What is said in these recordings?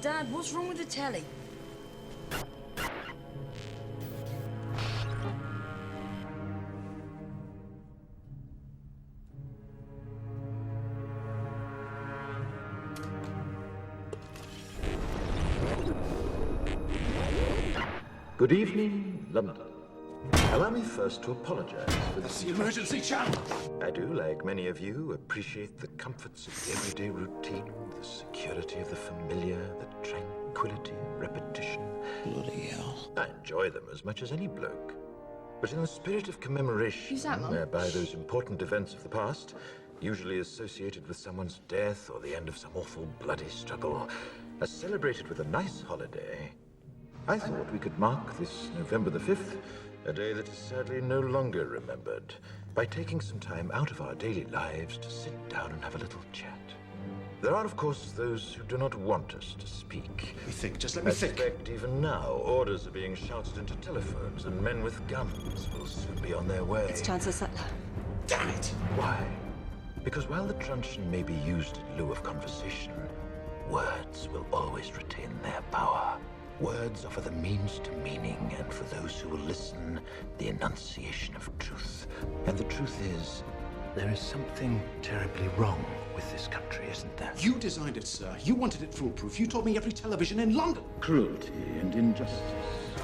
Dad, what's wrong with the telly? Good evening, London. Allow me first to apologize for this. The emergency channel! I do, like many of you, appreciate the comforts of the everyday routine, the security of the familiar, the tranquility of repetition. Bloody hell. I enjoy them as much as any bloke. But in the spirit of commemoration, Who's that, Mum? whereby those important events of the past, usually associated with someone's death or the end of some awful bloody struggle, are celebrated with a nice holiday, I thought we could mark this November the 5th, a day that is sadly no longer remembered, by taking some time out of our daily lives to sit down and have a little chat. There are, of course, those who do not want us to speak. Let me think, just let me I think. suspect even now, orders are being shouted into telephones, and men with guns will soon be on their way. It's Chancellor Sutler. Damn it! Why? Because while the truncheon may be used in lieu of conversation, words will always retain their power. Words offer the means to meaning, and for those who will listen, the enunciation of truth. And the truth is, there is something terribly wrong with this country, isn't there? You designed it, sir. You wanted it foolproof. You told me every television in London. Cruelty and injustice,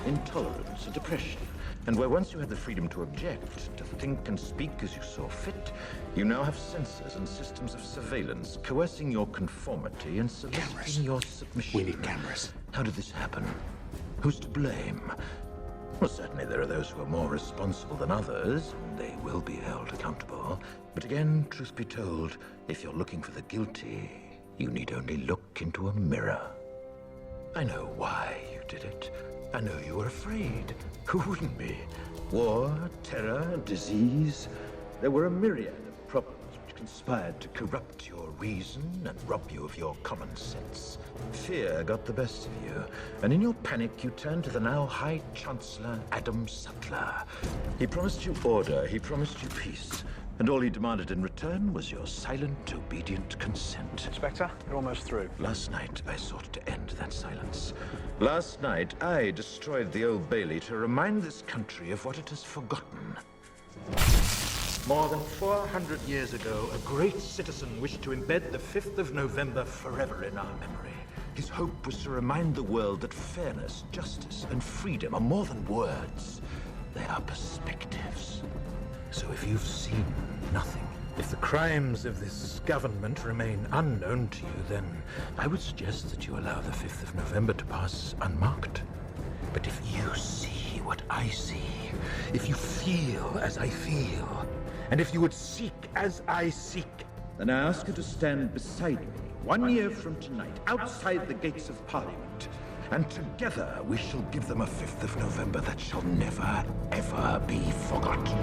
intolerance and oppression. And where once you had the freedom to object, to think and speak as you saw fit, you now have censors and systems of surveillance coercing your conformity and soliciting Cameras. your submission. We need cameras. How did this happen? Who's to blame? Well, certainly there are those who are more responsible than others, and they will be held accountable. But again, truth be told, if you're looking for the guilty, you need only look into a mirror. I know why you did it. I know you were afraid. Who wouldn't be? War, terror, disease. There were a myriad of problems which conspired to corrupt your reason and rob you of your common sense. Fear got the best of you, and in your panic you turned to the now High Chancellor Adam Sutler. He promised you order, he promised you peace, and all he demanded in return was your silent, obedient consent. Inspector, you're almost through. Last night, I sought to end that silence. Last night, I destroyed the Old Bailey to remind this country of what it has forgotten. More than 400 years ago, a great citizen wished to embed the 5th of November forever in our memory. His hope was to remind the world that fairness, justice, and freedom are more than words. They are perspectives. So if you've seen nothing, if the crimes of this government remain unknown to you, then I would suggest that you allow the 5th of November to pass unmarked. But if you see what I see, if you feel as I feel, and if you would seek as I seek, then I ask you to stand beside me 1 year from tonight, outside the gates of Parliament. And together we shall give them a 5th of November that shall never, ever be forgotten.